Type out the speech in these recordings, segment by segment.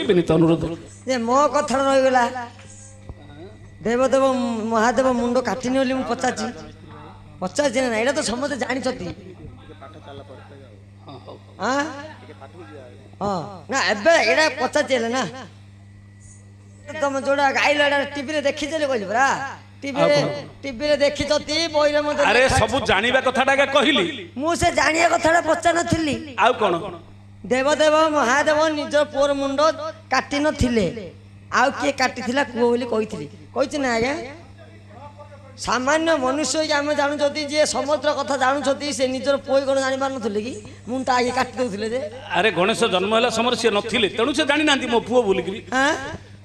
ବିନୀତ ଅନୁରୋଧ ଯେ ମୋ କଥା ରହିଗଲା ଦେବଦେବ ମହାଦେବ ମୁଣ୍ଡ କାଟିନି ବୋଲି ମୁଁ ପଚାରିଛି ନା ଏଇଟା ତ ସମସ୍ତେ ଜାଣିଛନ୍ତି। ହଁ ନା ଏବେ ଏଇଟା ପଚାରିଛି ହେଲେ ନା ତମେ ଯୋଉଟା ଗାଇଲ ଏଇଟା ଟିଭିରେ ଦେଖିଛ କହିଲି ପରା ଟିଭିରେ ଦେଖିଛନ୍ତି ବହିରେ ମଧ୍ୟ ଆରେ ସବୁ ଜାଣିବା କଥାଟା କହିଲି ମୁଁ ସେ ଜାଣିବା କଥାଟା ପଚାରିନଥିଲି। ଆଉ କଣ ଦେବଦେବ ମହାଦେବ ନିଜ ପୁଅର ମୁଣ୍ଡ କାଟି ନଥିଲେ ଆଉ କିଏ କାଟିଥିଲା କୁହ ବୋଲି କହିଛି ନା ଆଜ୍ଞା। ସାମାନ୍ୟ ମନୁଷ୍ୟ ଆମେ ଜାଣୁଛନ୍ତି ଯେ ସମୁଦ୍ର କଥା ଜାଣୁଛନ୍ତି ସେ ନିଜର ପୁଅ କଣ ଜାଣିପାରୁନଥିଲେ କି ମୁଁ ତା ଆଗେ କାଟି ଦଉଥିଲେ ଯେ। ଆରେ ଗଣେଶ ଜନ୍ମ ହେଲା ସମୟରେ ସେ ନଥିଲେ ତେଣୁ ସେ ଜାଣିନାହାନ୍ତି ମୋ ପୁଅ ବୋଲିକିରି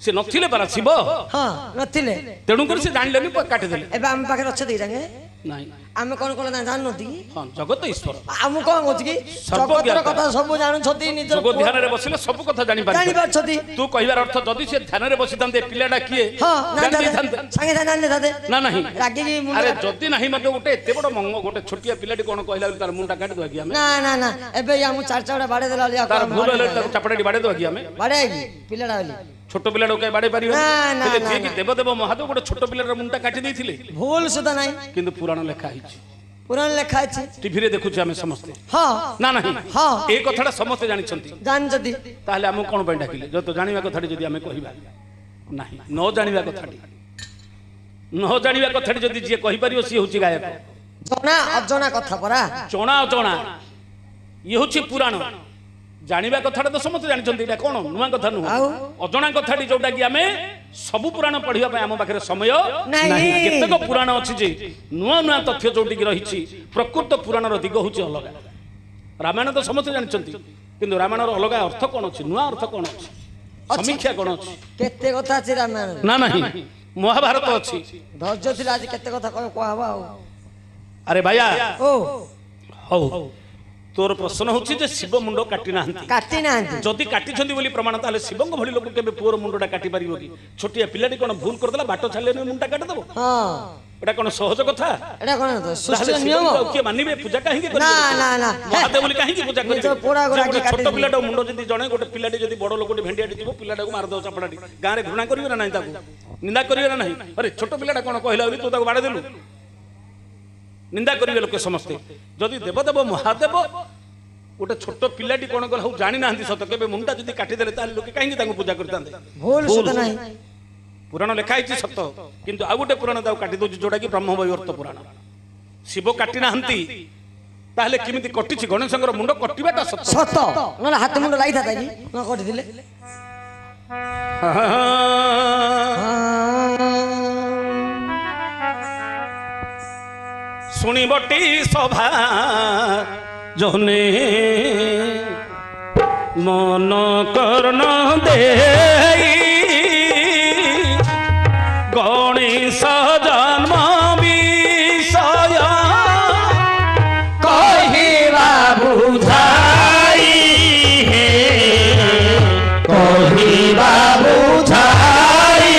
ସେ ନଥିଲେ ପରା ଶିବ ହଁ ନଥିଲେ ତେଣୁକରି ସେ ଜାଣିଲେନି କାଟିଦେଲେ। ଏବେ ଆମ ପାଖରେ ଅଛନ୍ତି ତାଙ୍କେ ନାଇଁ ଆମେ କଣ କଲେ ନା ଜାଣୁନନ୍ତି କି ହଁ ଜଗତ ଈଶ୍ୱର ମୁଁ କଣ କହୁଛି କି ଜଗତର କଥା ସବୁ ଜାଣୁଛନ୍ତି ନିଜର ଧ୍ୟାନରେ ବସିଲେ ସବୁ କଥା ଜାଣିପାରୁଛନ୍ତି। ତୁ କହିବାର ଅର୍ଥ ଯଦି ସେ ଧ୍ୟାନରେ ବସିଥାନ୍ତେ ପିଲାଟା କିଏ ସାଙ୍ଗେ ଜାଣିଥାନ୍ତେ ନା ନାହିଁ ରାଗିକି ଆରେ ଯଦି ନାହିଁ ମଧ୍ୟ ଗୋଟେ ଏତେ ବଡ ଗୋଟେ ଛୋଟିଆ ପିଲାଟି କଣ କହିଲା ତାର ମୁଣ୍ଡଟା କାଟି ଦବା କି ଆମେ ନା ନା ନା ଏବେ ଆମ ଚାରିଟା ବାଡେଇ ଦେଲା ତାର ଭୁଲ ହେଲେ ତାକୁ ଚାପଡ଼ାଟି ବାଡେଇ ଦବା କି ଆମେ ବାଡେଇକି ପିଲାଟା ବୋଲି ছোট পিলাটা কাই বাড়াই পারিবে না যে কি দেবদেব মহাদেব গোটে ছোট পিলার মুন্ডা কাটি দিয়েছিলে ভুল সুদা নাই কিন্তু পুরাণ লেখা হইছে পুরাণ লেখা আছে টিভি রে দেখুছি আমি সমস্ত হ্যাঁ না না হ্যাঁ এই কথাটা সমস্ত জানিছন্তি জানছতি তাহলে আমি কোন পাই ডাকিলে যত জানিবা কথাটি যদি আমি কহিবা नाही ন জানিবা কথাটি ন জানিবা কথাটি যদি যে কহি পারিও সি হচ্ছে গায়ক জনা অজনা কথা পরা জনা অজনা ই হচ্ছে পুরাণ জানিবা কথাটা তো সমস্ত জানিছন্তি এটা কোন নুয়া কথা নুহ অজনা কথাটি जोटा कि आमे सब पुराण पढ़िबा पय हम पाखरे समय नाही केतक पुराण अछि जे नुआ नुआ तथ्य जोटी कि रहिछि प्रकृत पुराण रो दिग होछि अलग रामायण तो समस्त जानिछन्ति किंतु रामायण रो अलग अर्थ कोन अछि नुआ अर्थ कोन अछि समीक्षा कोन अछि केते कथा अछि रामायण ना नाही महाभारत अछि धैर्य थिला आज केते कथा कहबा अरे भैया ओ हो तोर प्रश्न होछि जे शिव मुंड काटी नाहंती जदि काटिछन्ती बोली प्रमाण ताले शिवंग भली लोक केबे पुअर मुंडटा काटी परिबो कि छोटिया पिलाटी कोन भूल करदेला बाटो छालेने मुंडटा काटी देबो हां एटा कोन सहज कथा एटा कोन सुष्ट नियम के मानिबे पूजा काहे के ना ना ना महादेव बोली काहे की पूजा करिबे पूरा गोरा छोट पिलाटा मुंड जदि जणे गोटे पिलाटी जदि बड़ लोकटी भेंडियाटी दिबो पिलाटा को मार दो चपड़ाटी गां रे घृणा करिवे ना नाही ताकू निंदा करिवे ना नाही अरे छोट पिलाटा कोन कहला बोली तू ताकू बाडे देलु निंदा करिवे लोक समस्ते जदि देवदेव महादेव गोटे छोट पिलाटी कोन गल हउ जानि नाहंती सत केबे मुंडा जदि काटी देले ताले लोक काहे ताकू पूजा करतांते भूल सुत नाही पुराण लेखा हिची सत किंतु आ गोटे पुराण दाउ काटी दोछि जोटा कि ब्रह्म वैवर्त पुराण शिव काटी नाहंती ताले किमिति कटिछि गणेशंकर मुंड कटिबाटा सत सत न हाथ मुंड लाइथा ताकि न कटि दिले सुनी बटी सभा जने मन कर्ण दे गणेश जन्म विषय कहिबा बुझाई कहिबा बुझाई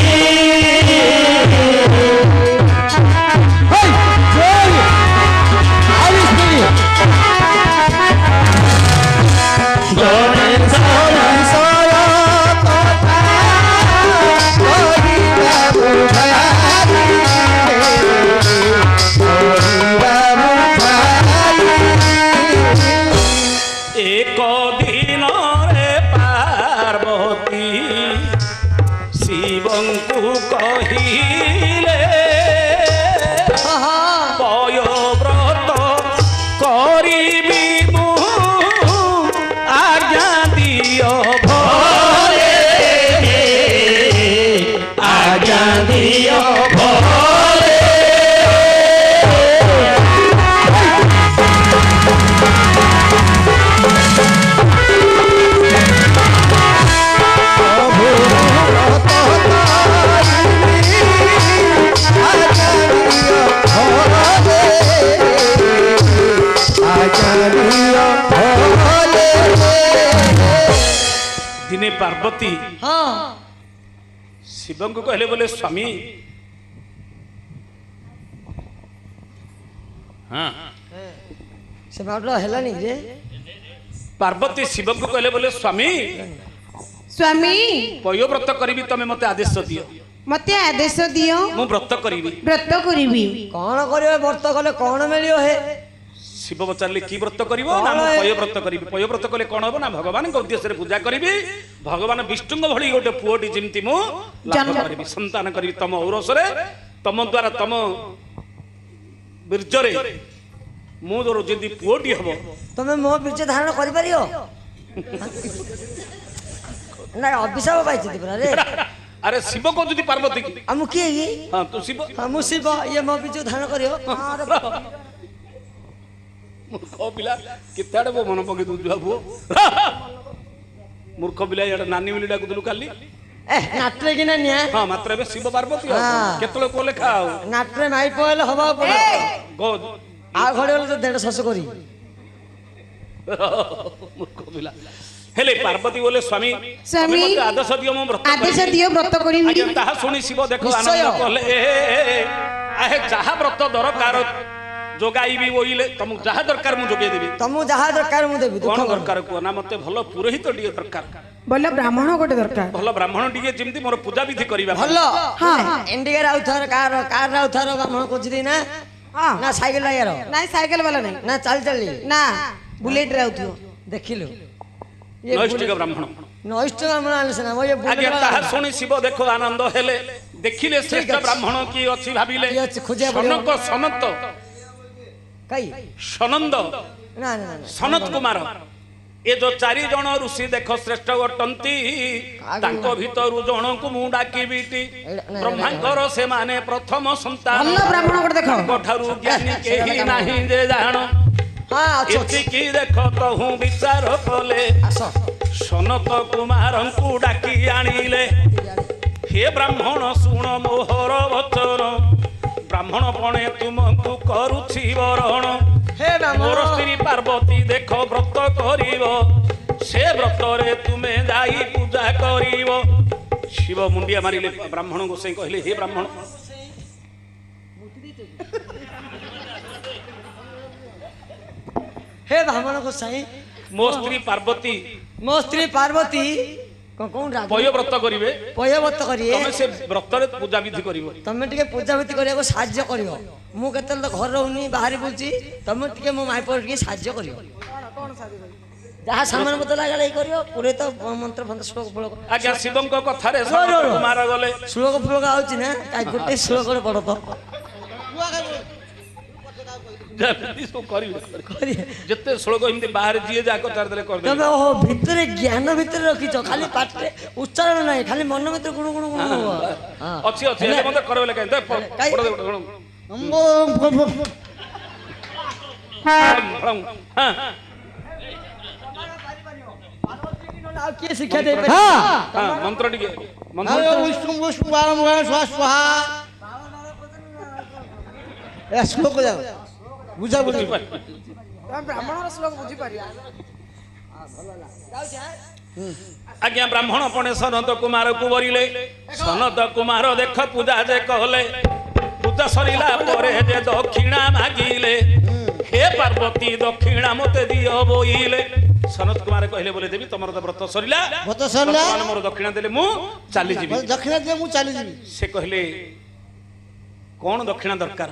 एक दिन रे पार्वती शिवंकु कहिले पयोव्रत करिबी मु आज्ञा दियो भले आज्ञा दियो भले दिने पार्वती हाँ शिवं को कहले बोले स्वामी हाँ से बाटला हेलानी रे पार्वती शिवं को कहले बोले स्वामी स्वामी पयोव्रत करी तमे मते आदेश दियो मते आदेश दियो मु व्रत करी व्रत करिबी कौन करियो व्रत कले कौन मिलियो हे शिव पचारे कि व्रत करिवो ना पयोव्रत करी पयोव्रत कले कौन हो ना भगवान के उद्देश्य रे पूजा करी भगवान विष्णु भली गोटे पुओटी जिमती मु लाभ करी संतान करी तम औरस रे तम द्वारा तम बीर्ज रे मु जो जदी पुओटी हबो तमे मो बीर्ज धारण करि परियो ना अभिशाप पाइछि पुरा रे अरे शिव को जदी पार्वती की हमु के ये हां तू शिव हमु शिव ये मो बीर्ज धारण करियो अरे मूर्ख पिला केताड़े वो मन पके दु बाबू मूर्ख पिला यार नानी मिली डाकुदलु काली ए नाट्रे कि ना निया हां मात्र बे शिव पार्वती केतले को लेखा हो नाट्रे माई पहले हवा पड़े गो आ घड़े वाला तो देड़ सस करी मूर्ख पिला हेले पार्वती बोले स्वामी स्वामी मते आदेश दियो मो व्रत आदेश दियो व्रत करिबी आगे ताहा सुनी शिव देखो निश्चय। आनंद कहले आहे जहा व्रत दरकार जोगाइबी ओइले तुम जहा दरकार मु जोगे देबी तमु जहा दरकार मु देबी कोन दुख दरकार को ना मते भलो पुरोहित टिके दरकार बोले ब्राह्मण गोटे दरकार भलो ब्राह्मण टिके जेमती मोर पूजा विधि करिबा भलो हां इंडिया राउथर कार राउथर ब्राह्मण खोजदी ना हां ना साइकिल यार नहीं साइकिल वाला नहीं ना चल चली ना बुलेट राउथियो देखिलु नैष्ठिक ब्राह्मण नष्ट ब्राह्मण आले ना वो ये आगे ताहा सुनी शिव देखो आनंद हेले देखिले श्रेष्ठ ब्राह्मण की अछि भाबिले की अछि, खोजिया पड़ियो। सनक सनत कई सनंद ना ना ना सनत कुमार ए जो चारि जण ऋषि देख श्रेष्ठ गटंती तांको भितरु जणकु मु डाकिबिटी ब्रह्मांकर से माने प्रथम संतान भल्ल ब्राह्मण गोटे देखो कोठारु ज्ञानी केही नाही जे जाण हां अच्छो एतिकी देख तहु विचार कले आसो सनत कुमारंकु डाकी आनिले हे ब्राह्मण सुण मोहर वचन ब्राह्मण पणे तुमको करूछि वरण हे मोर ब्राह्मण स्त्री पार्वती देख व्रत करिव से व्रत रे तुमे जाई पूजा करिव शिव मुंडिया मारिले ब्राह्मण गोसाई कहले हे ब्राह्मण हे ब्राह्मण को सही मो स्त्री पार्वती मो स्त्री पार्वती कौन राज पयोव्रत करिवे पयवत करिए तमे से व्रत रे पूजा विधि करिवो तमे टिके पूजा भीति करिया को साहाय्य करियो मु केतल तो घर रहउनी बाहर बुलची तमे टिके मो माई पर टिके साहाय्य करियो जहाँ सामान मत लागले करियो पूरे तो मंत्र फंत्र श्लोक फलोक आज्ञा शिवंक कथारे सनत कुमार गले श्लोक फलोक आउची ना काई गोटे श्लोक रे पड़ो तो जल्दी सो करिवे करिए जत्ते श्लोक हिंदी बाहर जिए जा कथार देले कर दे तमे ओ भितरे ज्ञान भितरे रखिछ खाली पाठरे उच्चारण नाही खाली मन भितरे गुण गुण गुण हां अच्छी अच्छी हे मते करबे ले कहते पड़ दे हां आ के शिक्षा दे हां मंत्र टिके मंत्र विष्णु विष्णु बारम स्वाहा ए श्लोक जाओ बुझा बुझी ब्राह्मण श्लोक बुझी पारिया आज्ञा ब्राह्मण पणे सनत कुमार को बरिले सनत कुमार देख पूजा जे कहले पूजा सरिला परे जे दक्षिणा मागिले हे पार्वती दक्षिणा मते दियो बोइले सनत कुमार कहले बोले देवी तमर तो व्रत सरिला व्रत सरिला। वर्तमान मोर दक्षिणा देले मु चाली जीवी दक्षिणा दे मु चली जीवी से कहले कोन दक्षिणा दरकार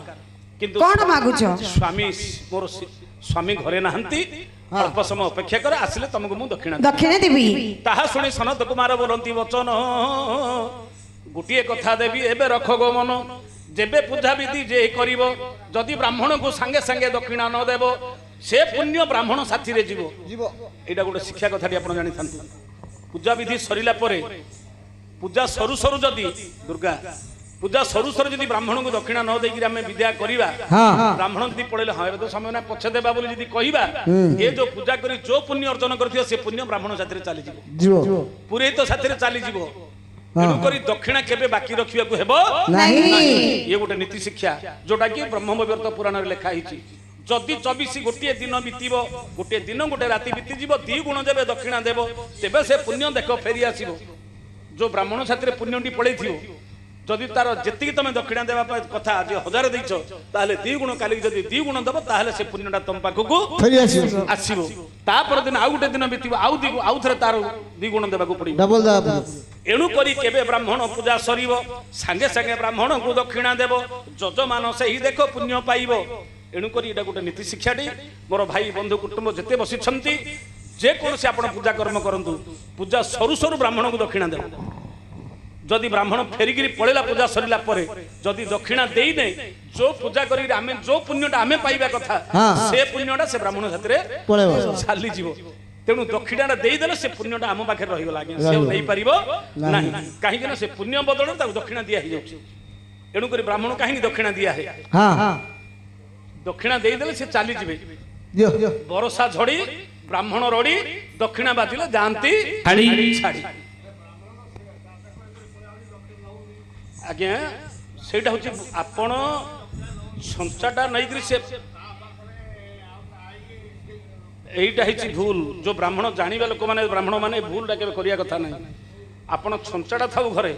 किंतु कौन मागुछ स्वामी मोर स्वामी घरे नाहंती अल्प समय अपेक्षा कर आसिले तुमको मु दक्षिणा दक्षिण देवी ताहा सुनी सनत कुमार बोलंती वचन गोटिए कथा देवी एबे रख गो मन जेबे पूजा विधि जे करिवो जदि ब्राह्मण को संगे संगे दक्षिणा न देबो से पुण्य ब्राह्मण साथी रे जीवो जीवो एटा गोटे शिक्षा कथाटी आपण जानि थांतु पूजा विधि सरिला परे पूजा सरू सरू जदि दुर्गा पूजा सरू सरू जदि ब्राह्मण को दक्षिणा न देकी आमे विद्या करिवा ब्राह्मण जदि पड़ेले हां एबे तो समय ना पछे देबा बोली जदि कहिबा ए जो पूजा करी जो पुण्य अर्जन करथियो से पुण्य ब्राह्मण साथी रे चाली जीवो जीवो पुरे तो साथी रे चाली जीवो तेणु करी दक्षिणा केबे बाकी रखिया को हेबो नहीं ये गोटे नीति शिक्षा जोटा कि ब्रह्मवैवर्त पुराण रे लिखा हिची जदि 24 गोटे दिन बीतीबो गोटे दिन गोटे राति बीती जीवो दी गुण जेबे दक्षिणा देबो तेबे से पुण्य देखो फेरी आसीबो जो ब्राह्मण साथी रे पुण्यटी पळै थियो যদি তার যেତିକି ତମେ ଦକ୍ଷିଣା ଦେବା ପାଇଁ କଥା ଆଜି 1000 ଦେଇଛ ତାହେଲେ 2 ଗୁଣ କାଲି ଯଦି 2 ଗୁଣ ଦବ ତାହେଲେ ସେ ପୁଣ୍ୟଟା ତମ ପାଖକୁ ଫେରି ଆସିବ ଆସିବ। ତାପର ଦିନ ଆଉ ଗୋଟେ ଦିନ ବିତିବ ଆଉ ଥରେ ତାର 2 ଗୁଣ ଦେବାକୁ ପଡିବ। ଡବଲ ଦବ। ଏଣୁ କରି କେବେ ବ୍ରାହ୍ମଣ ପୂଜା ସରିବ ସାଙ୍ଗେ ସାଙ୍ଗେ ବ୍ରାହ୍ମଣଙ୍କୁ ଦକ୍ଷିଣା ଦେବ ଯଜମାନ ସେହି ଦେଖ ପୁଣ୍ୟ ପାଇବ। ଏଣୁ କରି ଏଇଟା ଗୋଟେ ନୀତି ଶିକ୍ଷାଟି ମୋର ଭାଇ ବନ୍ଧୁ କୁଟୁମ୍ବ ଯେତେ ବସିଛନ୍ତି ଯେକୌଣସି ଆପଣ ପୂଜା କର୍ମ କରନ୍ତୁ ପୂଜା ସରୁ ସରୁ ବ୍ରାହ୍ମଣଙ୍କୁ ଦକ୍ଷିଣା ଦେବ। ଯଦି ବ୍ରାହ୍ମଣ ଫେରିକିରି ପଳେଇଲା ପୂଜା ସରିଲା ପରେ ଯଦି ଦକ୍ଷିଣା ଦେଇନେ ଯୋଉ ପୂଜା କରି ଆମେ ଯୋଉ ପୁଣ୍ୟଟା ଆମେ ପାଇବା କଥା ସେ ପୁଣ୍ୟଟା ସେ ବ୍ରାହ୍ମଣ ସାଥିରେ ଚାଲିଯିବ। ତେଣୁ ଦକ୍ଷିଣାଟା ଦେଇଦେଲେ ସେ ପୁଣ୍ୟଟା ଆମ ପାଖରେ ରହିଗଲା ଆଜ୍ଞା ସେ ଆଉ ନେଇପାରିବ ନାହିଁ କାହିଁକି ନା ସେ ପୁଣ୍ୟ ବଦଳରେ ତାକୁ ଦକ୍ଷିଣା ଦିଆ ହେଇଯାଉଛି। ଏଣୁକରି ବ୍ରାହ୍ମଣ କାହିଁକି ଦକ୍ଷିଣା ଦିଆ ହୁଏ ଦକ୍ଷିଣା ଦେଇଦେଲେ ସେ ଚାଲିଯିବେ। ବରଷା ଝଡି ବ୍ରାହ୍ମଣ ରଡି ଦକ୍ଷିଣା ବାଜିଲେ ଯାଆନ୍ତି ଛାଡି। ଆଜ୍ଞା ସେଇଟା ହଉଛି ଆପଣ ସଞ୍ଚାଟା ନେଇକିରି ସେ এইটা হচ্ছে ভুল যে ব্রাহ্মণ জাঁয়া লোক মানে ব্রাহ্মণ মানে ভুলটা কেবে করিয়া কথা নাই। আপনার ছঞ্চাটা থাও ঘরে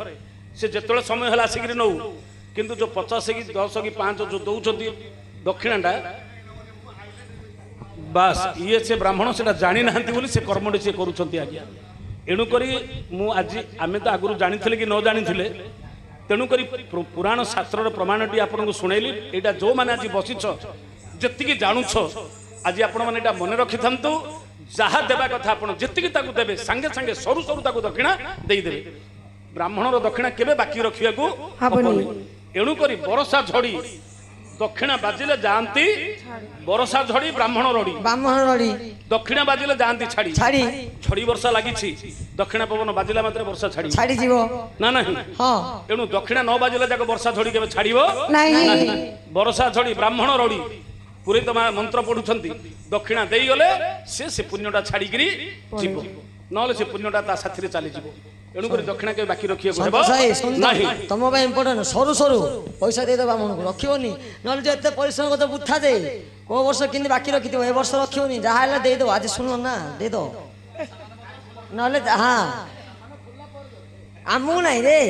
সে যেতবে সময় হলে আসিকি নৌ কিন্তু যে 50 কি 10 কি 5 যে দৌঁচ দক্ষিণাটা বাস ইয়ে সে ব্রাহ্মণ সেটা জানি না বলে সে কর্মটি সে করুচ্ছেন আজ্ঞা। এণুকরি মু আজি আমি তো আগর জানিলে কি ন জানিলে তেণুকরি পুরাণ শাস্ত্রর প্রমাণটি আপনার শুনাইলি এইটা যে মানে আজ বসিছ যেতিকি জাণুছ आज आपण माने एटा मने रखि थांतु जहा देबा कथा आपण जेतिकी ताकू देबे संगे संगे सरू सरू ताकू दक्षिणा देई देबे। ब्राह्मणर दक्षिणा केबे बाकी रखियाकू हबनी। एणु करी बरसा झड़ी दक्षिणा बाजिले जानती बरसा झड़ी ब्राह्मण रड़ी दक्षिणा बाजिले जानती छाड़ी झड़ी वर्षा लागिछि दक्षिणा पवन बाजिला मात्र वर्षा छाड़ी जीवो ना नहीं हां एणु दक्षिणा न बाजिले जाको वर्षा झड़ी केबे छाड़िबो नहीं। बरसा झड़ी ब्राह्मण रड़ी पुरोहित मंत्र पढ़ुंट दक्षिणा दे गले से पुण्यटा छाड़िकी जीव ना से पुण्यटा ता साथी चली जीव। एणुक दक्षिणा के बाकी रखिए तुम इम्पोर्टाट सरू सरू पैसा दे ब्राह्मण को रखनी ना जो एत परिश्रम करते बुथा दे को वर्ष कि बाकी रखी ए वर्ष रखनी जहाँ देद आज शुण ना देद ना हाँ आमको नाई रे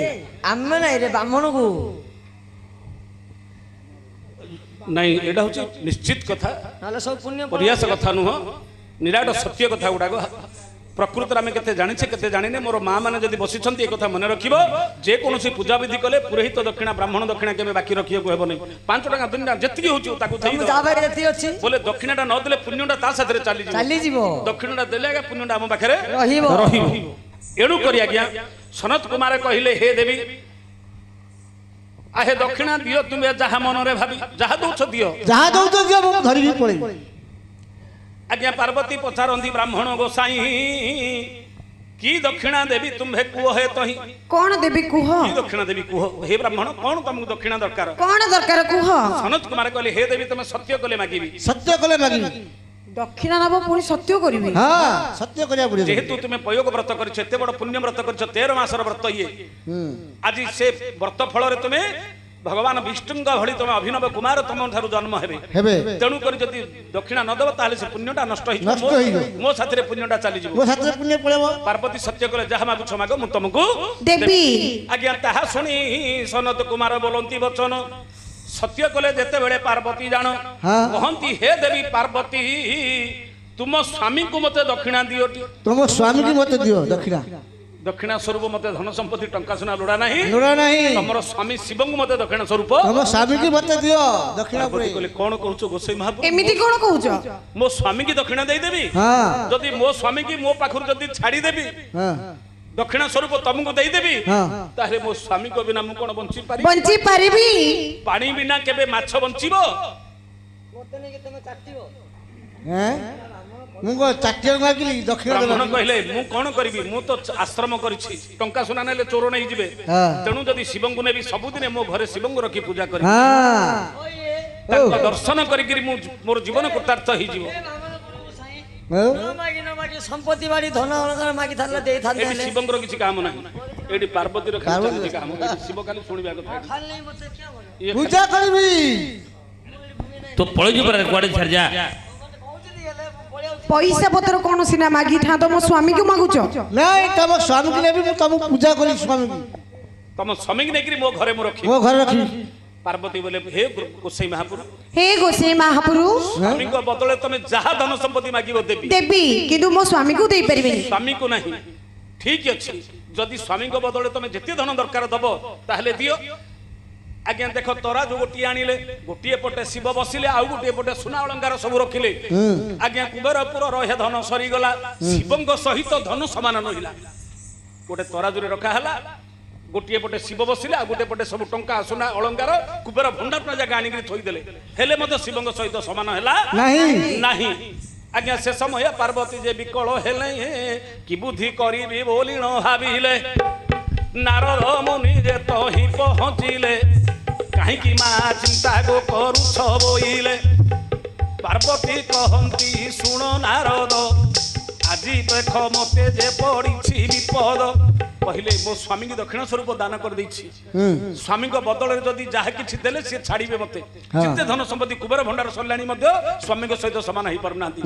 आम नाई रे ब्राह्मण को नहीं एटा हूँ निश्चित कथा प्रयास कथा नुह निराट सत्य कथा गुड़ाक प्रकृत आम के जाने के जाने मोर माँ मैंने जब बसी कथा मन रख जेकोसी पूजा विधि कले पुरोहित दक्षिणा ब्राह्मण दक्षिणा के बाकी रखा हे नहीं 5 टका 2 टका जी बोले दक्षिणाटा नदेले पुण्यटा ता साथ चली दक्षिणा देले पुण्यटा आम पाखे एणु कर आज्ञा सनत कुमार कहले हे देवी आहे दक्षिणा दियो तुमे जहा मन रे भाबी जहा दउछ दियो मु धरि पळे। आज्ञा पार्वती पचारंदी ब्राह्मण गोसाई की दक्षिणा देवी तुम्हे कुह हे तही कोन देवी कुह की दक्षिणा देवी कुह हे ब्राह्मण कोन तुमको दक्षिणा दरकार कुह। सनत कुमार कहले हे देवी तुमे सत्य कले मागीबी दक्षिणा नब पुणी सत्य करिबी हां सत्य करिया पड़िबो जेहेतु तुमे पयोग व्रत करिछ एते बड़ पुण्य व्रत करिछ 13 मासर व्रत ये आज से व्रत फल रे तुमे भगवान विष्णुंग भली तुम अभिनव कुमार तुम ठारू जन्म हेबे तेणु कर जदि दक्षिणा न देव ताले से पुण्यटा नष्ट मो साथी पुण्यटा चली पुण्य पळेबो। पार्वती सत्य कले जहा मागु छ मागो मु तुमको देवी। आज्ञा ताहा सुनी सनत कुमार बोलंती वचन सत्य कले जेते बेले पार्वती जान कहंती हे देवी पार्वती तुम स्वामी को मते दक्षिणा दियो तुम स्वामी को मते दियो दक्षिणा स्वरूप मते धन संपत्ति टंका सुना लोड़ा नहीं तमरो स्वामी शिव को मते दक्षिणा स्वरूप तुम स्वामी की मते दियो दक्षिणा कहले कोन कहूचो गोसाई महाप्रभु एमिति कोन कहूचो मो स्वामी की दक्षिणा दे देबी हां जदी मो स्वामी की मो पाखुर जदी छाड़ी देबी हां दक्षिणा स्वरूप तुमको दे देबी ताहे मो स्वामी को बिना मु कोन बंची पारिबी पानी बिना केबे माछ बंचीबो मोते ने के तुम चाटिबो हैं मुगो चाटिया मागिली दक्षिणा ब्राह्मण कहले मु कोन करबी मु तो आश्रम करिछि टंका सुना नेले चोर नै जिवे तेनु जदी शिवंगु नेबी सब दिन मो घरे शिवंगु रखी पूजा करी हां ताको दर्शन करिकरी मु मोर जीवन कृतार्थ हि जीवो संपत्ति बाड़ी धन अलंकार मागी थाला दे थाले एटी शिवंगर किछि काम नाही एटी पार्वती रो किछि काम एटी शिव खाली सुनिबा कथा खाली नहीं मते क्या बोले पूजा करबी तो पळे जो पर कोडे छर जा पैसा पत्र कोन सिना मागी था तो मो स्वामी को मागुचो नहीं तुम स्वामी के लेबी तुम पूजा करी स्वामी की ତମ ସ୍ୱାମୀକି ନେଇକିରି ମୋ ଘରେ ମୁଁ ରଖିବି। ମୋ ଘରେ ରଖି ପାର୍ବତୀ ବୋଲେ ହେ ଗୋସାଇ ମହାପୁରୁ, ହେ ଗୋସାଇ ମହାପୁରୁ, ସ୍ୱାମୀଙ୍କ ବଦଳରେ ତମେ ଯାହା ଧନ ସମ୍ପତ୍ତି ମାଗିବ ଦେବି, ଦେବି କିନ୍ତୁ ମୋ ସ୍ୱାମୀକୁ ଦେଇପାରିବିନି। ସ୍ୱାମୀକୁ ନାହିଁ। ଠିକ ଅଛି, ଯଦି ସ୍ୱାମୀଙ୍କ ବଦଳରେ ତମେ ଯେତେ ଧନ ଦରକାର ଦବ ତାହେଲେ ଦିଅ। ଆଜ୍ଞା ଦେଖ ତରାଜୁ ଗୋଟିଏ ଆଣିଲେ, ଗୋଟିଏ ପଟେ ଶିବ ବସିଲେ, ଆଉ ଗୋଟିଏ ପଟେ ସୁନା ଅଳଙ୍କାର ସବୁ ରଖିଲେ। ଆଜ୍ଞା କୁବେରପୁର ରହେ ଧନ ସରିଗଲା, ଶିବଙ୍କ ସହିତ ଧନ ସମାନ ରହିଲା। ଗୋଟେ ତରାଜୁରେ ରଖା ହେଲା, ଗୋଟିଏ ପଟେ ଶିବ ବସିଲେ, ଆଉ ଗୋଟିଏ ପଟେ ସବୁ ଟଙ୍କା ସୁନା ଅଳଙ୍କାର କୁବେର ଭଣ୍ଡାର ଜାଗା ଆଣିକି ଥୋଇଦେଲେ। ହେଲେ ମଧ୍ୟ ଶିବଙ୍କ ସହିତ ସମାନ ହେଲା ନାହିଁ। ଆଜ୍ଞା ସେ ସମୟ ପାର୍ବତୀ ଯେ ବିକଳ ହେଲେ, କି ବୁଦ୍ଧି କରିବି ବୋଲି ନ ଭାବିଲେ, ନାରଦ ମୁନି ଯେ ତହି ପହଞ୍ଚିଲେ, କାହିଁକି ମା ଚିନ୍ତା ଗୋ କରୁଛ ବୋଇଲେ। ପାର୍ବତୀ କହନ୍ତି ଶୁଣ ନାରଦ, ଆଜି ଦେଖ ମତେ ଯେ ପଡ଼ିଛି ବିପଦ। କହିଲେ ମୋ ସ୍ୱାମୀକି ଦକ୍ଷିଣ ସ୍ୱରୂପ ଦାନ କରିଦେଇଛି, ସ୍ୱାମୀଙ୍କ ବଦଳରେ ଯଦି ଯାହା କିଛି ଦେଲେ ସେ ଛାଡ଼ିବେ ମତେ। ଯେତେ ଧନ ସମ୍ପତ୍ତି କୁବେର ଭଣ୍ଡାର ସରିଲାଣି ମଧ୍ୟ ସ୍ୱାମୀଙ୍କ ସହିତ ସମାନ ହେଇପାରୁନାହାନ୍ତି।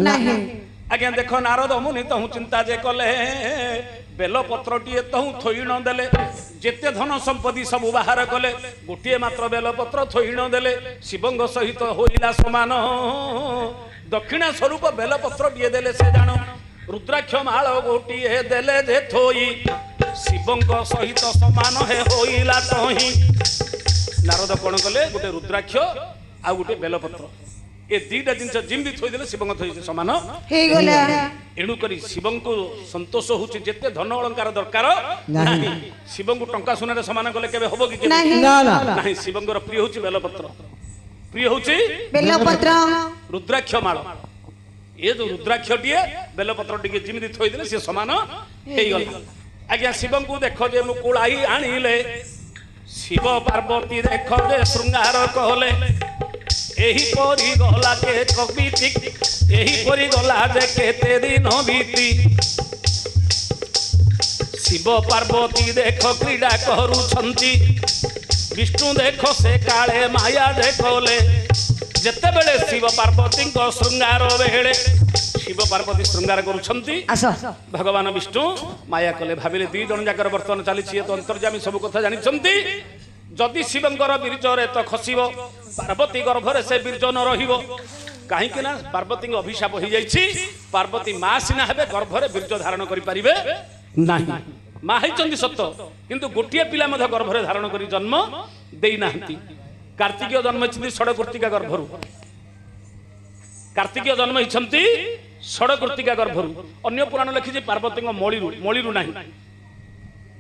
ଆଜ୍ଞା ଦେଖ ନାରଦ ମୁନି ତହୁଁ ଚିନ୍ତା ଯେ କଲେ, ବେଲପତ୍ରଟିଏ ତହୁଁ ଥୋଇ ନ ଦେଲେ, ଯେତେ ଧନ ସମ୍ପତ୍ତି ସବୁ ବାହାର କଲେ, ଗୋଟିଏ ମାତ୍ର ବେଲପତ୍ର ଥୋଇ ନ ଦେଲେ ଶିବଙ୍କ ସହିତ ହୋଇଲା ସମାନ। ଦକ୍ଷିଣ ସ୍ୱରୂପ ବେଲପତ୍ରଟିଏ ଦେଲେ ସେ ଜାଣ, ରୁଦ୍ରାକ୍ଷ ମାଳ ଗୋଟିଏ ଦେଲେ ଯେ ଥୋଇ, ଶିବଙ୍କ ସହିତ ସମାନ ହେ ହୋଇଲା ତହିଁ। ନାରଦ କଣ କଲେ, ଗୋଟେ ରୁଦ୍ରାକ୍ଷ ଆଉ ଗୋଟେ ବେଲପତ୍ର, ଏ ଦିଟା ଜିନିଷ ଯେମିତି ଥୋଇଦେଲେ ଶିବଙ୍କ ସହିତ ସମାନ ହେଇଗଲା। ଏଣୁ କରି ଶିବଙ୍କୁ ସନ୍ତୋଷ ହଉଛି, ଯେତେ ଧନ ଅଳଙ୍କାର ଦରକାର ନାହିଁ। ଶିବଙ୍କୁ ଟଙ୍କା ସୁନାରେ ସମାନ କଲେ କେବେ ହବ କି? ନାହିଁ। ଶିବଙ୍କର ପ୍ରିୟ ହଉଛି ବେଲପତ୍ର, ପ୍ରିୟ ହଉଛି ବେଲପତ୍ର, ରୁଦ୍ରାକ୍ଷ ମାଳ। ଏ ଯୋଉ ରୁଦ୍ରାକ୍ଷଟିଏ ବେଲପତ୍ର ଟିକେ ଯେମିତି ଥୋଇଦେଲେ ସେ ସମାନ ହେଇଗଲା। ଆଜ୍ଞା ଶିବଙ୍କୁ ଦେଖ ଯେ ମୁକୁଳାଇ ଆଣିଲେ, ଶିବ ପାର୍ବତୀ ଦେଖ ଯେ ଶୃଙ୍ଗାର କଲେ, ଏହିପରି ଗଲା କେ କବିଟି, ଏହିପରି ଗଲା ଯେ କେତେ ଦିନ ବିତି। ଶିବ ପାର୍ବତୀ ଦେଖ କ୍ରୀଡ଼ା କରୁଛନ୍ତି, ବିଷ୍ଣୁ ଦେଖ ସେ କାଳେ ମାୟା ଦେଖଲେ। ଯେତେବେଳେ ଶିବ ପାର୍ବତୀଙ୍କ ଶୃଙ୍ଗାର ବେଳେ, ଶିବ ପାର୍ବତୀ ଶୃଙ୍ଗାର କରୁଛନ୍ତି, ଭଗବାନ ବିଷ୍ଣୁ ମାୟା କଲେ। ଭାବିଲେ ଦି ଜଣ ଯାକର ବର୍ତ୍ତମାନ ଚାଲିଛି, ଏ ତ ଅନ୍ତର୍ଯାମୀ ସବୁ କଥା ଜାଣିଛନ୍ତି। ଯଦି ଶିବଙ୍କର ବୀର୍ଯ୍ୟରେ ତ ଖସିବ, ପାର୍ବତୀ ଗର୍ଭରେ ସେ ବୀର୍ଯ୍ୟ ନ ରହିବ। କାହିଁକି ନା ପାର୍ବତୀଙ୍କ ଅଭିଶାପ ହେଇଯାଇଛି, ପାର୍ବତୀ ମା ସିନା ହେବେ, ଗର୍ଭରେ ବୀର୍ଯ୍ୟ ଧାରଣ କରିପାରିବେ ନାହିଁ। ମା ହେଇଛନ୍ତି ସତ, କିନ୍ତୁ ଗୋଟିଏ ପିଲା ମଧ୍ୟ ଗର୍ଭରେ ଧାରଣ କରି ଜନ୍ମ ଦେଇନାହାନ୍ତି। କାର୍ତ୍ତିକୀୟ ଜନ୍ମ ହେଇଛନ୍ତି ଷଡ଼କୃତ୍ତିକା ଗର୍ଭରୁ, କାର୍ତ୍ତିକୀୟ ଜନ୍ମ ହେଇଛନ୍ତି ଷଡ଼କୃତ୍ତିକା ଗର୍ଭରୁ। ଅନ୍ୟ ପୁରାଣ ଲେଖିଛି ପାର୍ବତୀଙ୍କ ମଳିରୁ ନାହିଁ।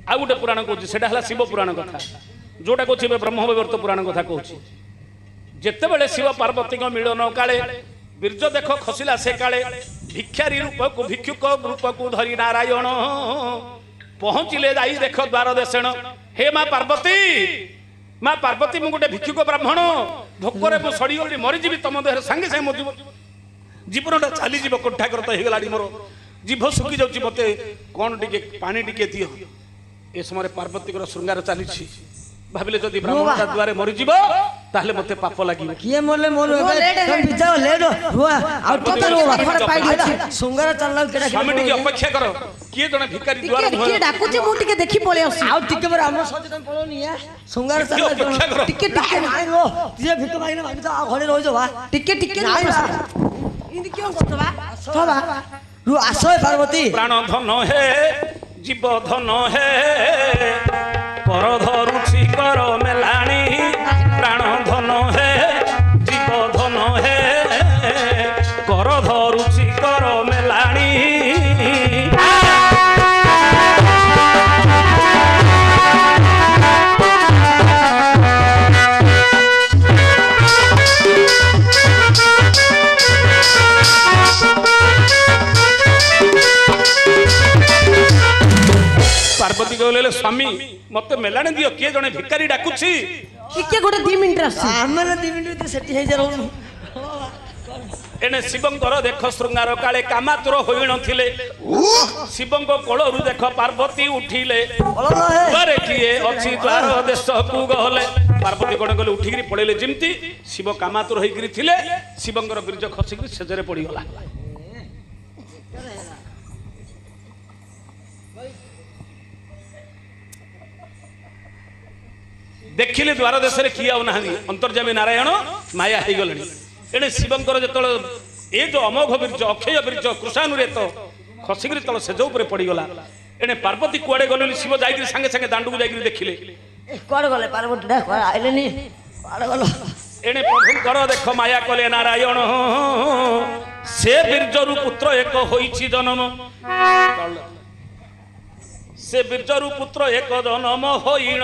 ଆଉ ଗୋଟେ ପୁରାଣ କହୁଛି, ସେଟା ହେଲା ଶିବ ପୁରାଣ କଥା, ଯୋଉଟା କହୁଛି ଏବେ ବ୍ରହ୍ମବୈବର୍ତ ପୁରାଣ କଥା କହୁଛି। ଯେତେବେଳେ ଶିବ ପାର୍ବତୀଙ୍କ ମିଳନ କାଳେ, ବୀର୍ଯ୍ୟ ଦେଖ ଖସିଲା ସେ କାଳେ, ଭିକ୍ଷାରୀ ରୂପକୁ ଭିକ୍ଷୁକ ରୂପକୁ ଧରି ନାରାୟଣ ପହଞ୍ଚିଲେ ଯାଇ ଦେଖ ଦ୍ୱାର ଦେଶେଣ। ହେ ମା ପାର୍ବତୀ, ମା ପାର୍ବତୀ ମୁଁ ଗୋଟେ ଭିକ୍ଷୁକ ବ୍ରାହ୍ମଣ, ଭୋକରେ ମୁଁ ସଡ଼ିଗଲି ମରିଯିବି, ତମ ଦେହରେ ସାଙ୍ଗେ ସାଙ୍ଗେ ମୋ ଜୀବନଟା ଚାଲିଯିବ, କୋଠାଗ୍ରତ ହେଇଗଲାଣି, ମୋର ଜିଭ ଶୁଖି ଯାଉଛି, ମତେ କଣ ଟିକେ ପାଣି ଟିକେ ଦିଅ। ଏ ସମୟରେ ପାର୍ବତୀଙ୍କର ଶୃଙ୍ଗାର ଚାଲିଛି। ଭାବିଲେ ଯଦି ବ୍ରାହ୍ମଣଟା ଦୁଆରେ ମରିଯିବ ତାହେଲେ ମତେ ପାପ ଲାଗିବ। କିଏ ମଲେ ମୋର ଶୃଙ୍ଗାର ଚାଲିଲା, ସ୍ୱାମୀ ଟିକେ ଅପେକ୍ଷା କର, କିଏ ଜଣେ ଭିକାରୀ ଦୁଆର ଟିକେ ଡାକୁଛି, ମୁଁ ଟିକେ ଦେଖି ପଳେଇ ଆସୁଛି। ଆଉ ଟିକେ ପରେ ଆମର ସଚେତନ ପଳଉନି, ଶୃଙ୍ଗାର ଚାଲିଲା, ଟିକେ ଟିକେ ଭିକ ମାଗିଲେ ମାଗି ଆଉ ଘରେ ରହିଛ ବା, ଟିକେ ଟିକେ ଏମିତି କିਉਂ କରୁଛ ବା? ଆସ ପାର୍ବତୀ। ପ୍ରାଣ ଧନ ହେ ଜୀବ ଧନ ହେ, କର ଧରୁଛି କର ମେଲାଣି। ପ୍ରାଣ ଧନ ହେ ଜୀବ ଧନ ହେ, କର ଧରୁଛି କର ମେଲାଣି। ପାର୍ବତୀ କହିଲେ ସ୍ୱାମୀ ମତେ ମେଲାଣି ଦିଅ, କିଏ ଜଣେ ଭିକାରୀ ଡାକୁଛି। ଟିକେ ଗୋଟେ 2 ମିନିଟ୍ ଆସୁଛି, ଆମେ 2 ମିନିଟ୍ ସେଠି ହେଇଯାଉନୁ। ଏଣେ ଶିବଙ୍କର ଦେଖ ଶୃଙ୍ଗାର କାଳେ କାମାତୁର ହୋଇନଥିଲେ, ଶିବଙ୍କ କୋଳରୁ ଦେଖ ପାର୍ବତୀ ଉଠିଲେ। ଘରେ କିଏ ଅଛି ଦ୍ୱାର ଦେଶକୁ ଗଲେ, ପାର୍ବତୀ କଣ କଲେ ଉଠିକିରି ପଳେଇଲେ। ଯେମିତି ଶିବ କାମାତୁର ହେଇକିରି ଥିଲେ, ଶିବଙ୍କର ବୀର୍ଯ୍ୟ ଖସିକିରି ସେଜରେ ପଡିଗଲା। ଦେଖିଲେ ଦ୍ୱାର ଦେଶରେ କିଏ ଆଉ ନାହାନ୍ତି ଅନ୍ତର୍ଯାମୀ ନାରାୟଣ ମାୟା ହେଇଗଲେଣି ଏଣେ ଶିବଙ୍କର ଯେତେବେଳେ ଏ ଯୋଉ ଅମୋଘ ବୀର୍ଯ୍ୟ ଅକ୍ଷୟ ବୀର୍ଯ୍ୟ କୃଷାନୁରେ ତ ଖସିକିରି ତଳ ସେଜ ଉପରେ ପଡ଼ିଗଲା ଏଣେ ପାର୍ବତୀ କୁଆଡ଼େ ଗଲେଣି ଶିବ ଯାଇକିରି ସାଙ୍ଗେ ସାଙ୍ଗେ ଦାଣ୍ଡକୁ ଯାଇକିରି ଦେଖିଲେ କୁଆଡ଼େ ଗଲେ ପାର୍ବତୀ ଟା କୁଆଡ଼େ ଆଇଲେନି କୁଆଡ଼େ ଗଲ ଏଣେ ପ୍ରଭୁଙ୍କର ଦେଖ ମାୟା କଲେ ନାରାୟଣ ସେ ବୀର୍ଯ୍ୟରୁ ପୁତ୍ର ଏକ ହୋଇଛି ଜନମ ସେ ବୀର୍ଯ୍ୟରୁ ପୁତ୍ର ଏକ ଜନମ ହୋଇଣ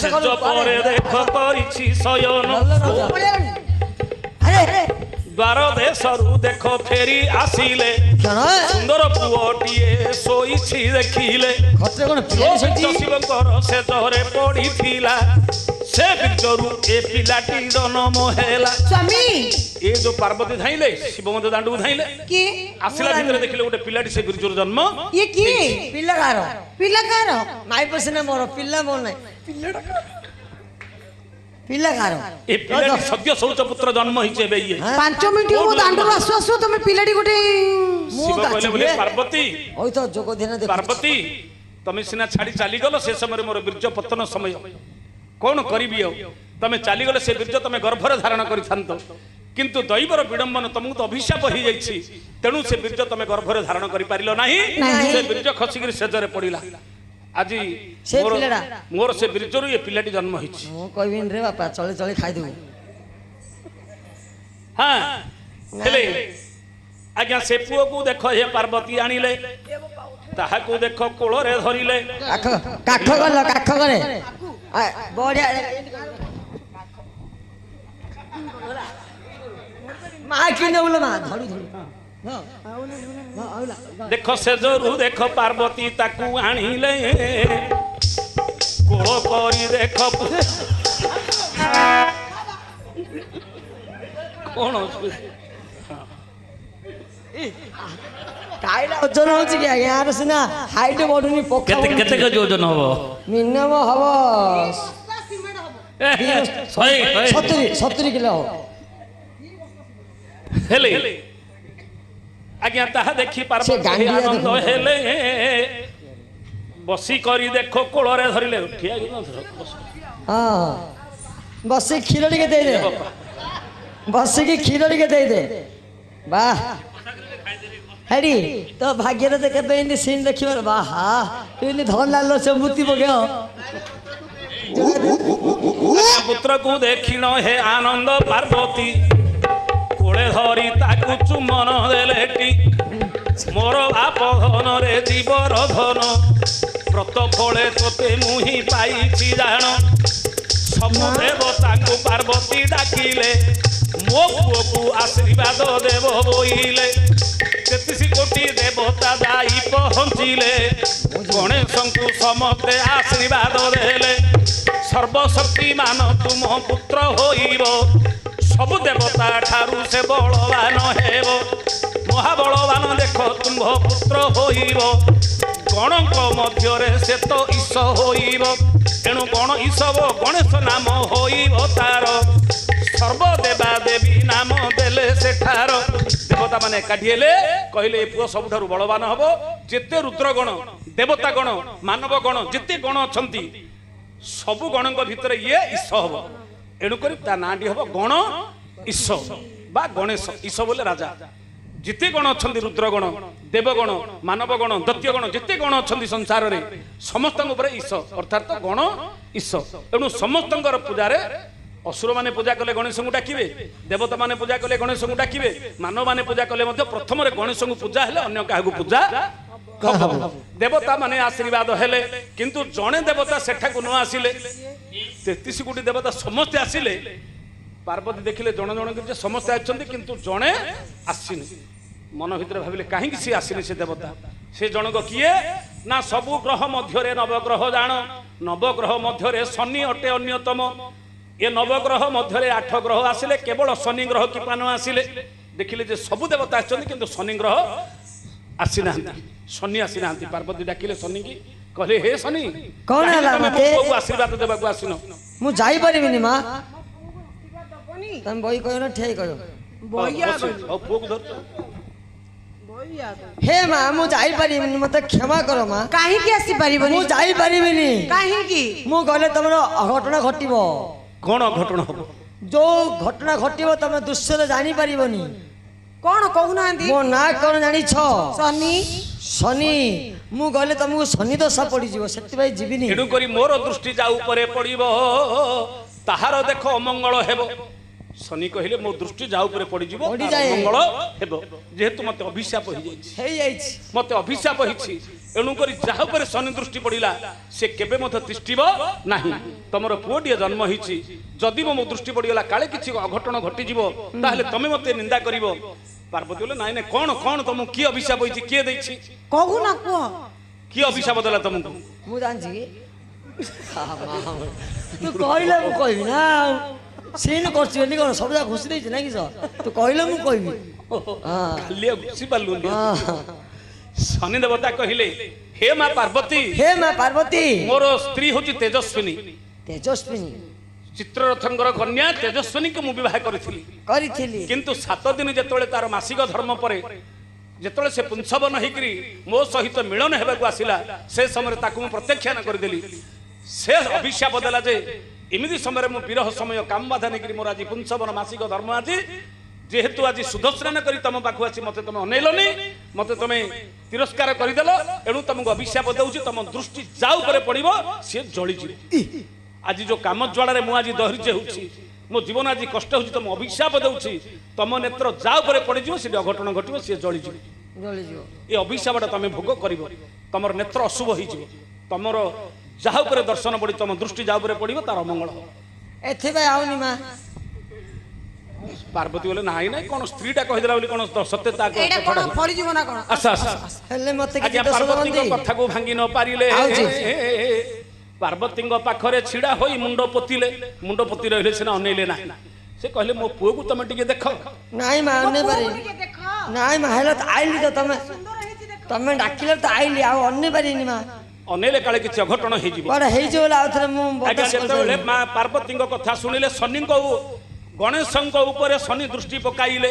ସେଜ ପରେ ଦେଖ କରିଛି ଶୟନ ଦ୍ୱାର ଦେଶରୁ ଦେଖ ଫେରି ଆସିଲେ ସୁନ୍ଦର ପୁଅଟିଏ ଶୋଇଛି ଦେଖିଲେ ଶିବଙ୍କର ସେଜରେ ପଡ଼ିଥିଲା ସେ ବୀର୍ଯ୍ୟରୁ ଏ ପିଲାଟି ଜନମ ହେଲା ସ୍ୱାମୀ ଏ ଯୋଉ ପାର୍ବତୀ ଧାଇଁଲେ ଶିବ ମଧ୍ୟ ଦାଣ୍ଡକୁ ଧାଇଁଲେ କି ଆସିଲା ଭିତରେ ଦେଖିଲେ ଗୋଟେ ପିଲାଟି ସେ ବୀର୍ଯ୍ୟରୁ ଜନ୍ମ ଇଏ କିଏ ପିଲା କାହାର ପିଲା କାହାର ମାଇ ପସିନା ମୋର ପିଲା ମୋର ନାହିଁ ପିଲା କାହାର ଏ ପିଲାଟି ସଦ୍ୟ ଶୌଚ ପୁତ୍ର ଜନ୍ମ ହେଇଛି ଏବେ ଇଏ 5 ମିନିଟ୍ ହବ ଦାଣ୍ଡରୁ ଆସୁ ଆସୁ ତମେ ପିଲାଟି ଗୋଟେ ଶିବ କହିଲେ ବୋଲି ପାର୍ବତୀ ওই তো যোগ ধ্যান দেখো ପାର୍ବତୀ ତମେ ସିନା ଛାଡ଼ି ଚାଲିଗଲ ସେ ସମୟରେ ମୋର ବୀର୍ଯ୍ୟ ପତନ ସମୟ କଣ କରିବି ଆଉ ତମେ ଚାଲିଗଲେ ସେ ବୀର୍ଯ୍ୟ ତମେ ଗର୍ଭରେ ଧାରଣ କରିଥାନ୍ତ କିନ୍ତୁ ଦୈବର ବିଡ଼ମ୍ବନ ତମକୁ ତ ଅଭିଶାପ ହେଇଯାଇଛି ତେଣୁ ସେ ବୀର୍ଯ୍ୟ ତମେ ଗର୍ଭରେ ଧାରଣ କରିପାରିଲ ନାହିଁ ସେ ବୀର୍ଯ୍ୟ ଖସିକିରି ସେଜରେ ପଡ଼ିଲା ଆଜି ସେ ପିଲାଟା ମୋର ସେ ବୀର୍ଯ୍ୟରୁ ଏ ପିଲାଟି ଜନ୍ମ ହେଇଛି ମୁଁ କହିବିନି ରେ ବାପା ଚଳି ଚଳି ଖାଇଦେବୁ ହଁ ହେଲେ ଆଜ୍ଞା ସେ ପୁଅକୁ ଦେଖ ହେ ପାର୍ବତୀ ଆଣିଲେ ତାହାକୁ ଦେଖ କୋଳରେ ଧରିଲେ କାଠ ଗଲ କାଠ ଗଲେ ବଢିଆ ମା କି ନେଉଲ ମା ଧରି ଧରି ଦେଖ ସେଜରୁ ଦେଖ ପାର୍ବତୀ ତାକୁ ଆଣିଲେ କୋଳ କରି ଦେଖ କଣ କାଇଲା ଓଜନ ହଉଛି କି ଆଜ୍ଞା ଆର ସିନା ହାଇଟ୍ ବଢୁନି କେତେ କେତେ କେଜି ଓଜନ ହବ ମିନିମମ ହବ 70 କିଲୋ ହେଲେ ଆଜ୍ଞା ତାହା ଦେଖି ପାର୍ବତୀ ଆନନ୍ଦ ହେଲେ ବସି କରି ଦେଖ କୋଳରେ ଧରିଲେ ହଁ ବସି କ୍ଷୀର ଟିକେ ଦେଇଦେ ବସିକି କ୍ଷୀର ଟିକେ ଦେଇଦେ ବାହ ହେଡ଼ି ତ ଭାଗ୍ୟରେ ତ କେବେ ଏମିତି ସିନ୍ ଦେଖିବାର ବାହା ଏମିତି ଧନ ଲାଲ ସେ ମୂର୍ତ୍ତି ପକେଇ ପୁତ୍ରକୁ ଦେଖିନ ହେ ଆନନ୍ଦ ପାର୍ବତୀ କୋଳେ ଧରି ତାକୁ ଚୁମନ ଦେଲେଟି ମୋର ବାପ ଧନରେ ଜୀବର ଧନ ବ୍ରତ ଫଳେ ତୋତେ ମୁହିଁ ପାଇଛି ଜାଣ ସବୁ ଦେବତାଙ୍କୁ ପାର୍ବତୀ ଡାକିଲେ ମୋ ପୁଅକୁ ଆଶୀର୍ବାଦ ଦେବ ବୋଇଲେ 33 କୋଟି ଦେବତା ଯାଇ ପହଞ୍ଚିଲେ ଗଣେଶଙ୍କୁ ସମସ୍ତେ ଆଶୀର୍ବାଦ ଦେଲେ ସର୍ବଶକ୍ତିମାନ ତୁମ ପୁତ୍ର ହୋଇବ ସବୁ ଦେବତା ଠାରୁ ସେ ବଳବାନ ହେବ ମହାବଳବାନ ଦେଖ ତୁମ୍ଭ ପୁତ୍ର ହୋଇବ ଗଣଙ୍କ ମଧ୍ୟରେ ସେ ତ ଈଶ ହୋଇବ ତେଣୁ ଗଣ ଈଶବ ଗଣେଶ ନାମ ହୋଇବ ତାର ସର୍ବଦେବା ଦେବୀ ନାମ ଦେଲେ ସେଠାର ଦେବତା ମାନେ ଏକାଠି ହେଲେ କହିଲେ ଏ ପୁଅ ସବୁଠାରୁ ବଳବାନ ହବ ଯେତେ ରୁଦ୍ରଗଣ ଦେବତା ଗଣ ମାନବ ଗଣ ଯେତେ ଗଣ ଅଛନ୍ତି ସବୁ ଗଣଙ୍କ ଭିତରେ ଇଏ ଈଶ ହବ ଏଣୁକରି ତା ନାଁଟି ହବ ଗଣ ଈଶ ବା ଗଣେଶ ଈଶ ବୋଲେ ରାଜା ଯେତେ ଗଣ ଅଛନ୍ତି ରୁଦ୍ରଗଣ ଦେବଗଣ ମାନବଗଣ ଦୈତ୍ୟଗଣ ଯେତେ ଗଣ ଅଛନ୍ତି ସଂସାରରେ ସମସ୍ତଙ୍କ ଉପରେ ଈଶ ଅର୍ଥାତ୍ ଗଣ ଈଶ ଏଣୁ ସମସ୍ତଙ୍କର ପୂଜାରେ ଅସୁର ମାନେ ପୂଜା କଲେ ଗଣେଶଙ୍କୁ ଡାକିବେ ଦେବତା ମାନେ ପୂଜା କଲେ ଗଣେଶଙ୍କୁ ଡାକିବେ ମାନବ ମାନେ ପୂଜା କଲେ ମଧ୍ୟ ପ୍ରଥମରେ ଗଣେଶଙ୍କୁ ପୂଜା ହେଲେ ଅନ୍ୟ କାହାକୁ ପୂଜା ଦେବତା ମାନେ ଆଶୀର୍ବାଦ ହେଲେ କିନ୍ତୁ ଜଣେ ଦେବତା ସେଠାକୁ ନ ଆସିଲେ 33 କୋଟି ଦେବତା ସମସ୍ତେ ଆସିଲେ ପାର୍ବତୀ ଦେଖିଲେ ଜଣ ଜଣ ଯେ ସମସ୍ତେ ଆସିଛନ୍ତି କିନ୍ତୁ ଜଣେ ଆସିନି ମନ ଭିତରେ ଭାବିଲେ କାହିଁକି ସିଏ ଆସିନି ସେ ଦେବତା ସେ ଜଣକ କିଏ ନା ସବୁ ଗ୍ରହ ମଧ୍ୟରେ ନବଗ୍ରହ ଜାଣ ନବଗ୍ରହ ମଧ୍ୟରେ ଶନି ଅଟେ ଅନ୍ୟତମ ଏ ନବଗ୍ରହ ମଧ୍ୟରେ 8 ଗ୍ରହ ଆସିଲେ କେବଳ ଶନି ଗ୍ରହ କିପା ନ ଆସିଲେ ଦେଖିଲେ ଯେ ସବୁ ଦେବତା ଆସିଛନ୍ତି କିନ୍ତୁ ଶନି ଗ୍ରହ ଆସିନାହାନ୍ତି ଶନି ଆସିନାହାନ୍ତି ପାର୍ବତୀ ଡାକିଲେ ଶନି କି କହିଲେ ହେ ଶନି କଣ ହେଲା ମତେ ଆଶୀର୍ବାଦ ଦେବାକୁ ଆସିନ ମୁଁ ଯାଇ ପାରିବିନି ମା ତମେ ବହି କହିବ ନା ଠିଆ କହିବ ପୁଅକୁ ଧରୁଛ हे ମା ମୁଁ ଯାଇପାରିବିନି ମତେ କ୍ଷମା କର ମା କାହିଁକି ଆସିପାରିବନି ମୁଁ ଯାଇପାରିବିନି କାହିଁକି ମୁଁ ଗଲେ ତମର ଅଘଟଣା ଘଟିବ କଣ ଘଟଣା ହବ? ଯୋଉ ଘଟଣା ଘଟିବ ତମେ ଦୃଶ୍ୟରେ ଜାଣିପାରିବନି କଣ କହୁନାହାନ୍ତି ମୋ ନାଁ କଣ ଜାଣିଛ ଶନି ଶନି ମୁଁ ଗଲେ ତମକୁ ଶନି ଦଶା ପଡିଯିବ ସେଥିପାଇଁ ଯିବିନି ତେଣୁ କରି ମୋର ଦୃଷ୍ଟି ଯା ଉପରେ ପଡିବ ତାହାର ଦେଖ ଅମଙ୍ଗଳ ହେବ। ଶନି କହିଲେ ମୋ ଦୃଷ୍ଟି ଯା ଉପରେ ପଡିଯିବ ପଡିଯାଏ। ଅମଙ୍ଗଳ ହେବ। ଯେହେତୁ ମତେ ଅଭିଶାପ ହେଇଯାଇଛି ହେଇଯାଇଛି ମତେ ଅଭିଶାପ ହେଇଛି ଏଣୁ କରି ଯାହା ଉପରେ ଶନି ଦୃଷ୍ଟି ପଡିଲା ସେ କେବେ ମଧ୍ୟ ତିଷ୍ଠିବ ନାହିଁ। ତମର ପୁଅଟିଏ ଜନ୍ମ ହେଇଛି ଯଦି ମୋ ଦୃଷ୍ଟି ପଡିଗଲା କାଳେ କିଛି ଅଘଟଣ ଘଟିଯିବ ତାହେଲେ ତମେ ମତେ ନିନ୍ଦା କରିବ। ପାର୍ବତୀ କହିଲେ ନାଇଁ ନାଇଁ କଣ କଣ ତମକୁ କିଏ ଅଭିଶାପ ହେଇଛି କିଏ ଦେଇଛି କହୁନା କୁହ କିଏ ଅଭିଶାପ ଦେଲା ତମକୁ? ମୁଁ ଜାଣିଛି କି ତୁ କହିଲେ ମୁଁ କହିବି ନା ଆଉ ସିନ୍ କରୁଛି ବୋଲି କଣ ସବୁ ଯାକ ଘୁଷି ଦେଇଛି ନା କି ତୁ କହିଲେ ମୁଁ କହିବି ଖାଲି ଘୁଷି ପାରିଲୁନି। ହଁ। ଶନି ଦେବତା କହିଲେ ହେ ମା ପାର୍ବତୀ ହେ ମା ପାର୍ବତୀ ମୋର ସ୍ତ୍ରୀ ହଉଛି ତେଜସ୍ୱିନୀ ତେଜସ୍ୱିନୀ ଚିତ୍ରରଥଙ୍କର କନ୍ୟା ତେଜସ୍ୱିନୀକୁ ମୁଁ ବିବାହ କରିଥିଲି କରିଥିଲି କିନ୍ତୁ 7 ଦିନ ଯେତେବେଳେ ତାର ମାସିକ ଧର୍ମ ପରେ ଯେତେବେଳେ ସେ ପୁଂସବନ ହେଇକରି ମୋ ସହିତ ମିଳନ ହେବାକୁ ଆସିଲା ସେ ସମୟରେ ତାକୁ ମୁଁ ପ୍ରତ୍ୟାଖ୍ୟାନ କରିଦେଲି। ସେ ଅଭିଶାପ ଦେଲା ଯେ ଏମିତି ସମୟରେ ମୁଁ ବିରହ ସମୟ କାମ ବାଧା ନେଇକରି ମୋର ଆଜି ପୁଂସବନ ମାସିକ ଧର୍ମ ଆଜି ଯେହେତୁ ଆଜି ସୁଦର୍ଶନ କରି ତମ ପାଖକୁ ଆସି ମତେ ତମେ ଅନେଇଲନି ମତେ ତମେ ତିରସ୍କାର କରିଦେଲ ଏଣୁ ତମକୁ ଅଭିଶାପ ଦେଉଛି ତମ ଦୃଷ୍ଟି ଯା ଉପରେ ପଡିବ ସିଏ ଜଳିଯିବ। ଆଜି ଯୋଉ କାମ ଜ୍ୱାଳାରେ ମୁଁ ଆଜି ଦହରିଚେ ହେଉଛି ମୋ ଜୀବନ ଆଜି କଷ୍ଟ ହେଉଛି ତମ ଅଭିଶାପ ଦେଉଛି ତମ ନେତ୍ର ଯା ଉପରେ ପଡିଯିବ ସେଠି ଅଘଟଣ ଘଟିବ ସିଏ ଜଳିଯିବ। ଜଳିଯିବ ଏ ଅଭିଶାପଟା ତମେ ଭୋଗ କରିବ ତମର ନେତ୍ର ଅଶୁଭ ହେଇଯିବ ତମର ଯାହା ଉପରେ ଦର୍ଶନ ପଡି ତମ ଦୃଷ୍ଟି ଯା ଉପରେ ପଡିବ ତାର ଅମଙ୍ଗଳ ହବ। ଏଥିପାଇଁ ଆଉନି ମା ପାର୍ବତୀ ବୋଲେ ନାଇଁ ନାଇଁ କଣ ସ୍ତ୍ରୀଟା କହିଦେଲା ବୋଲି କଣ ସତ୍ୟ ତା ଏଇଟା କଣ ଫଳିଯିବ ନା କଣ ଆଚ୍ଛା ଆଚ୍ଛା ହେଲେ ମତେ ଆଜ୍ଞା ପାର୍ବତୀଙ୍କ କଥାକୁ ଭାଙ୍ଗି ନ ପାରିଲେ ଆଉଛି। ପାର୍ବତୀଙ୍କ ପାଖରେ ଛିଡା ହୋଇ ମୁଣ୍ଡ ପୋତିଲେ ମୁଣ୍ଡ ପୋତି ରହିଲେ ସିନା ଅନେଇଲେ ନାହିଁ ସେ କହିଲେ ମୋ ପୁଅକୁ ତମେ ଟିକେ ଦେଖ। ନାଇଁ ମା ଅନେଇ ପାରିନି ନାଇଁ ମା ହେଲେ ତ ଆଇଲି ତ ତମେ ଡାକିଲେ ତ ଆଇଲି ଆଉ ଅନେଇ ପାରିନି ମା ଅନେଇଲେ କାଳେ କିଛି ଅଘଟଣ ହେଇଯିବ। କୁଆଡେ ହେଇଯିବ ବୋଲି ଆଉ ଥରେ ମୁଁ ଆଜ୍ଞା ବରଦାସ୍ତ ଯେତେବେଳେ କରିପାରିବିନି। ମା ପାର୍ବତୀଙ୍କ କଥା ଶୁଣିଲେ ଶନିଙ୍କ ଗଣେଶଙ୍କ ଉପରେ ଶନି ଦୃଷ୍ଟି ପକାଇଲେ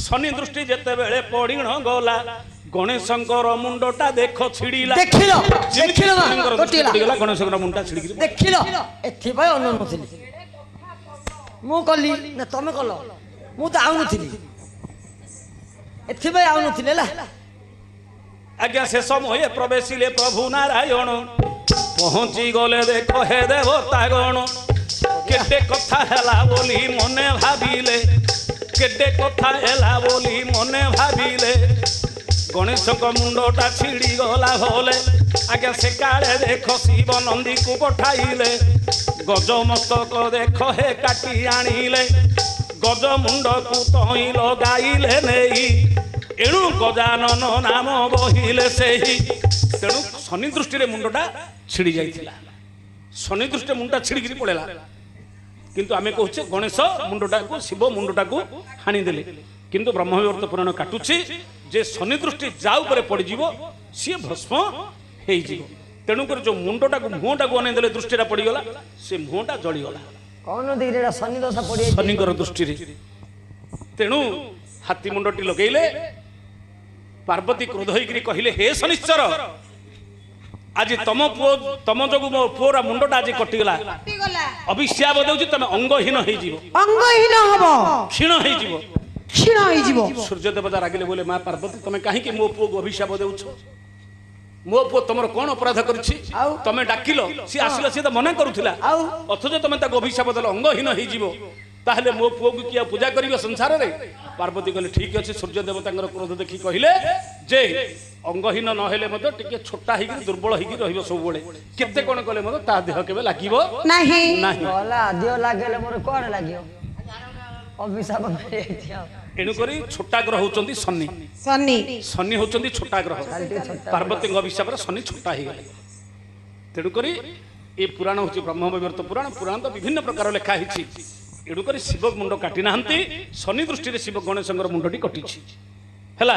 ଶନି ଦୃଷ୍ଟି ଯେତେବେଳେ ପଡ଼ିଣ ଗଲା ଗଣେଶଙ୍କର ମୁଣ୍ଡଟା ଦେଖ ଛିଡ଼ିଲା। ଦେଖିଲ ଦେଖିଲ ମା ଶନିଙ୍କର ଦୃଷ୍ଟି କଟିଗଲା ପଡ଼ିଗଲା ଗଣେଶଙ୍କର ମୁଣ୍ଡଟା ଛିଡ଼ିକି ଦେଖିଲ ଏଥିପାଇଁ ଅନଉନଥିଲି ମୁଁ କଲି ନା ତମେ କଲ ମୁଁ ତ ଆଉନଥିଲି ଏଥିପାଇଁ ଆଉନଥିଲି ହେଲା। ଆଜ୍ଞା ସେ ସମୟରେ ପ୍ରବେଶିଲେ ପ୍ରଭୁ ନାରାୟଣ ପହଞ୍ଚି ଗଲେ ଦେଖ ହେ ଦେବତା ଗଣ କେତେ କଥା ହେଲା ବୋଲି ମନେ ଭାବିଲେ କେତେ କଥା ହେଲା ବୋଲି ମନେ ଭାବିଲେ ଗଣେଶଙ୍କ ମୁଣ୍ଡଟା ଛିଡ଼ି ଗଲା ଭଲେ ଆଜ୍ଞା ସେ କାଳେ ଦେଖ ଶିବ ନନ୍ଦୀକୁ ପଠାଇଲେ ଗଜ ମସ୍ତକ ଦେଖ ହେ କାଟି ଆଣିଲେ ଗଜ ମୁଣ୍ଡକୁ ତହିଁ ଲଗାଇଲେ ନେଇ ଏଣୁ ଗଜାନନ ନାମ ବହିଲେ ସେହି ତେଣୁ ଶନି ଦୃଷ୍ଟିରେ ମୁଣ୍ଡଟା ଛିଡ଼ି ଯାଇଥିଲା ଶନି ଦୃଷ୍ଟିରେ ମୁଣ୍ଡଟା ଛିଡ଼ିକିରି ପଳେଇଲା କିନ୍ତୁ ଆମେ କହୁଛେ ଗଣେଶ ମୁଣ୍ଡଟାକୁ ଶିବ ମୁଣ୍ଡଟାକୁ ହାଣିଦେଲେ କିନ୍ତୁ ବ୍ରହ୍ମବିବର୍ତ୍ତ ପୁରାଣ କାଟୁଛି ଯେ ଶନି ଦୃଷ୍ଟି ଯା ଉପରେ ପଡ଼ିଯିବ ସିଏ ଭସ୍ମ ହେଇଯିବ ତେଣୁକରି ଯୋଉ ମୁଣ୍ଡଟାକୁ ମୁହଁଟାକୁ ଅନେଇଦେଲେ ଦୃଷ୍ଟିଟା ପଡ଼ିଗଲା ସେ ମୁହଁଟା ଜଳିଗଲା କଣ ଦିଟା ଶନି ଦଶା ପଡିଯାଇଛି ଶନିଙ୍କର ଦୃଷ୍ଟିରେ। ତେଣୁ ହାତୀ ମୁଣ୍ଡଟି ଲଗେଇଲେ ପାର୍ବତୀ କ୍ରୋଧ ହେଇକିରି କହିଲେ ହେ ଶନିଶ୍ଚର ଆଜି ତମ ପୁଅ ତମ ଯୋଗୁ ମୋ ପୁଅର ମୁଣ୍ଡଟା ଆଜି କଟିଗଲା ଅଭିଶାପ ଦେଉଛି ତମେ ଅଙ୍ଗହୀନ ହେଇଯିବ ଅଙ୍ଗହୀନ ହବ କ୍ଷୀଣ ହେଇଯିବ କ୍ଷୀଣ ହେଇଯିବ। ସୂର୍ଯ୍ୟ ଦେବତା ରାଗିଲେ ବୋଲେ ମା ପାର୍ବତୀ ତମେ କାହିଁକି ମୋ ପୁଅକୁ ଅଭିଶାପ ଦେଉଛ ମୋ ପୁଅ ତମର କଣ ଅପରାଧ କରିଛି ଆଉ? ତମେ ଡାକିଲ ସିଏ ଆସିଲା ସିଏ ତ ମନା କରୁଥିଲା ଆଉ? ଅଥଚ ତମେ ତାକୁ ଅଭିଶାପ ଦେଲ ଅଙ୍ଗହୀନ ହେଇଯିବ ତାହେଲେ ମୋ ପୁଅକୁ କିଏ ପୂଜା କରିବ ସଂସାରରେ? ପାର୍ବତୀ କହିଲେ ଠିକ ଅଛି ସୂର୍ଯ୍ୟ ଦେବତାଙ୍କର କ୍ରୋଧ ଦେଖି କହିଲେ ଯେ ଅଙ୍ଗହୀନ ନ ହେଲେ ମଧ୍ୟ ଟିକେ ଛୋଟା ହେଇକି ଦୁର୍ବଳ ହେଇକି ରହିବ ସବୁବେଳେ କେତେ କଣ କଲେ ମଧ୍ୟ ତା ଦେହ କେବେ ଲାଗିବ ନାହିଁ ନାହିଁ। ଗଲା ଆଦିଅ ଲାଗିଲେ ମୋର କୁଆଡେ ଲାଗିବ ଅଭିଶାପ ହେଇଯାଇଛି ଆଉ ଏଣୁକରି ଛୋଟା ଗ୍ରହ ହଉଛନ୍ତି ଶନି ଶନି ଶନି ହଉଛନ୍ତି ଛୋଟା ଗ୍ରହ ପାର୍ବତୀଙ୍କ ଅଭିଶାପରେ ଶନି ଛୋଟା ହେଇଗଲେ ତେଣୁକରି ଏ ପୁରାଣ ହଉଛି ବ୍ରହ୍ମବୈବର୍ତ୍ତ ପୁରାଣ ପୁରାଣ ତ ବିଭିନ୍ନ ପ୍ରକାର ଲେଖା ହେଇଛି ଏଣୁକରି ଶିବ ମୁଣ୍ଡ କାଟି ନାହାନ୍ତି ଶନି ଦୃଷ୍ଟିରେ ଶିବ ଗଣେଶଙ୍କର ମୁଣ୍ଡଟି କଟିଛି ହେଲା